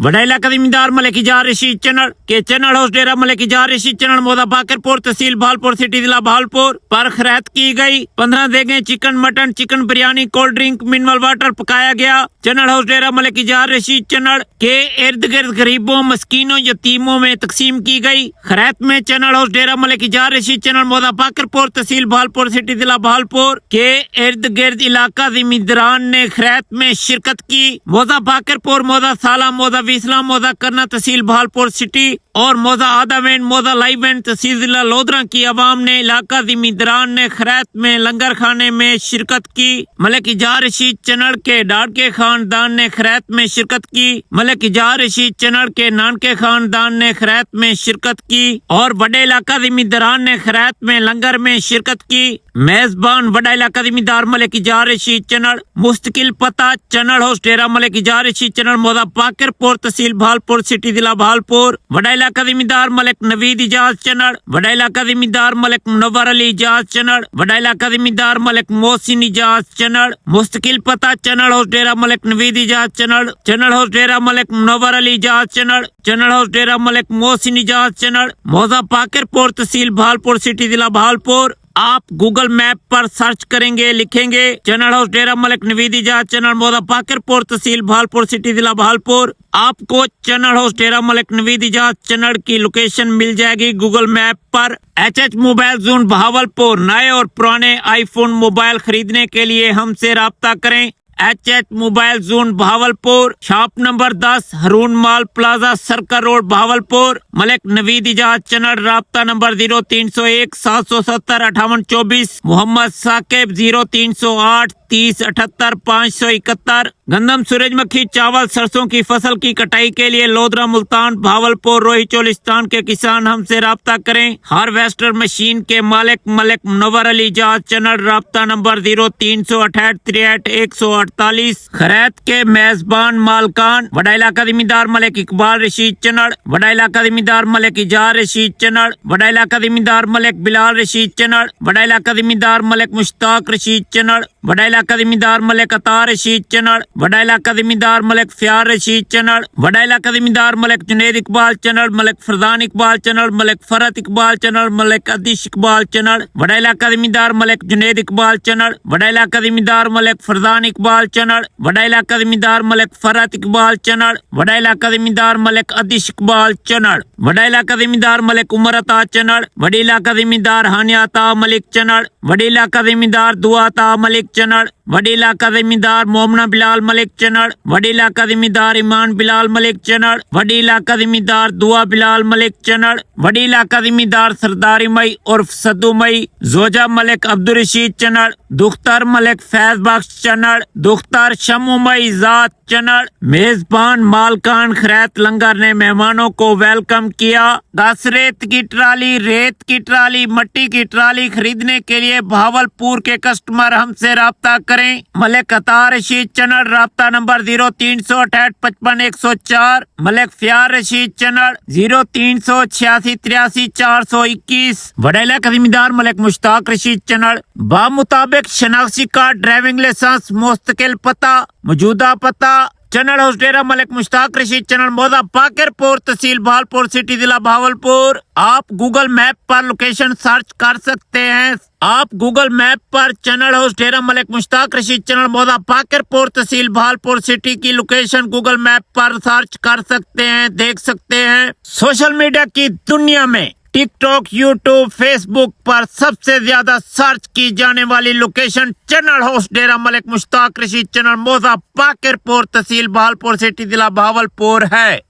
वडा इलाका जिम्मेदार मलिक इजार रशीद चनड़ के चनड़ हाउस डेरा मलिक इजार रशीद चनड़ मोदा बाकरपुर तहसील भावलपुर सिटी जिला भावलपुर पर खैरात की गई। 15 देगे chicken mutton chicken biryani cold drink mineral water पकाया गया। चनड़ हाउस डेरा मलिक इजार रशीद चनड़ के इर्द गिर्द गरीबों मस्कीनों यतीमों में तकसीम की गई। खैरात में चनड़ हाउस डेरा मलिक इजार रशीद चनड़ मोदा बाकरपुर तहसील भावलपुर सिटी जिला भावलपुर के इर्द गिर्द इलाका जिम्मेदारान ने खैरात में शिरकत की। मोदा बाकरपुर मोदा साला मोदा विसला मोदा करना तहसील भावलपुर सिटी और मोदा आदावेंड मोदा लाइवेंड तहसील जिला लोधरा की आवाम ने इलाका जिम्मेदारान ने खैरात में लंगर खाने में शिरकत की। मलिक इजार रशीद चनड़ के डाड़के खानदान ने खैरात में शिरकत की। मलिक इजार रशीद चनड़ के नानके खानदान ने खैरात में शिरकत की और बड़े इलाका जिम्मेदारान ने खैरात में लंगर में शिरकत की। मेजबान बड़ा इलाका जिम्मेदार मलिक इजार रशीद चनड़। मुस्तकिल पता चनड़ हाउस डेरा मलिक इजार रशीद चनड़ मोदा बाकरपुर तहसील भावलपुर सिटी जिला भावलपुर। बड़ा इलाका जिम्मेदार मलिक नवीद इजाज चनड़। बड़ा इलाका जिम्मेदार मलिक मुनव्वर अली इजाज चनड़। बड़ा इलाका जिम्मेदार मलिक मोहसिन इजाज चनड़। मुस्तकिल पता Chanar house Dera Malik Naveed Ijaz चनड़। चनड़ house Dera Malik Munawwar Ali Ijaz चनड़। चनड़ house Dera Malik Mohsin Ijaz चनड़ Moda Bakarpur तहसील भावलपुर सिटी जिला भावलपुर। आप गूगल मैप पर सर्च करेंगे लिखेंगे चनड़ हाउस डेरा मलिक नवीद इजाज चनड़ मोदा बाकरपुर तहसील भावलपुर सिटी जिला भावलपुर। आपको चनड़ हाउस डेरा मलिक नवीद इजाज चनड़ की लोकेशन मिल जाएगी गूगल मैप पर। HH mobile zone Bahawalpur. नए और पुराने आईफोन मोबाइल खरीदने के लिए हमसे राब्ता करें। HH mobile zone Bahawalpur, shop number 10 Haroon mall plaza circle road Bahawalpur. Malik Naveed Ijaz Chanar. राब्ता नंबर 0301 770 5824। मोहम्मद साकिब 0308 30 78 571। गंदम सूरजमुखी चावल सरसों की फसल की कटाई के लिए लोधरा मुल्तान भावलपुर रोही चोलिस्तान के किसान हमसे राब्ता करें। हार्वेस्टर मशीन के मालिक मलिक मुनव्वर अली इजाज चनड़। राब्ता नंबर 0368 63 148। खैरात के मेजबान मालकान बड़ा इलाका जिम्मेदार मलिक इकबाल रशीद चनड़। बड़ा इलाका जिम्मेदार मलिक इजार रशीद चनड़। बड़ा इलाका जिम्मेदार मलिक बिलाल रशीद चनड़। बड़ा इलाका जिम्मेदार मलिक मुश्ताक रशीद चनड़। बड़ा इलाका जिम्मेदार मलिक अता रशीद चनड़। बड़ा इलाका जिम्मेदार मलिक फ्यार रशीद चनड़। बड़ा इलाका जिम्मेदार मलिक जुनेद इकबाल चनड़। मलिक फरदान इकबाल चनड़। मलिक फरत इकबाल चनड़। मलिक अदिश इकबाल चनड़। बड़ा इलाका जिम्मेदार मलिक जुनेद इकबाल चनड़। बड़ा इलाका जिम्मेदार मलिक फरदान इकबाल चनड़। बड़ा इलाका जिम्मेदार मलिक फरत इकबाल चनड़। बड़ा इलाका जिम्मेदार मलिक अदिश इकबाल चनड़। बड़ा इलाका जिम्मेदार मलिक उमर अता चनड़। बड़ी इलाका जिम्मेदार हानिया अता मलिक चनड़। बड़ी इलाका जिम्मेदार दुआ अता मलिक चनड़। बड़ी इलाका जिम्मेदार मोमना बिलाल मलिक चनड़। बड़ी इलाका जिम्मेदार ईमान बिलाल मलिक चनड़। बड़ी इलाका जिम्मेदार दुआ बिलाल मलिक चनड़। बड़ी इलाका जिम्मेदार सरदारी मई उर्फ सद्दू मई जोजा मलिक अब्दुल रशीद चनड़। दुख्तर मलिक फैज बख्श चनड़। दुख्तर शमू मई जात चनड़। मेजबान मालकान खैरात लंगर ने मेहमानों को वेलकम किया। घास रेत की ट्राली मट्टी की ट्राली खरीदने के लिए भावलपुर के कस्टमर हमसे राब्ता करें। मलिक अता रशीद चनड़। राब्ता नंबर 0368 55 104। मलिक फ्यार रशीद चनड़ 0386 83 421। बड़ा इलाका जिम्मेदार मलिक मुश्ताक रशीद चनड़। बामुताबिक शनाख्ती कार्ड ड्राइविंग लाइसेंस मुस्तकिल पता मौजूदा पता चनड़ हाउस डेरा मलिक मुश्ताक रशीद चनड़ मोदा बाकरपुर तहसील भावलपुर सिटी जिला भावलपुर। आप गूगल मैप पर लोकेशन सर्च कर सकते हैं। आप गूगल मैप पर चनड़ हाउस डेरा मलिक मुश्ताक रशीद चनड़ मोदा बाकरपुर तहसील भावलपुर सिटी की लोकेशन गूगल मैप पर सर्च कर सकते हैं, देख सकते हैं। सोशल मीडिया की दुनिया में टिकटॉक, यूट्यूब, फेसबुक पर सबसे ज्यादा सर्च की जाने वाली लोकेशन चनड़ हाउस डेरा मलिक मुश्ताक रशीद चनड़ मोदा बाकरपुर तहसील भावलपुर सिटी जिला भावलपुर है।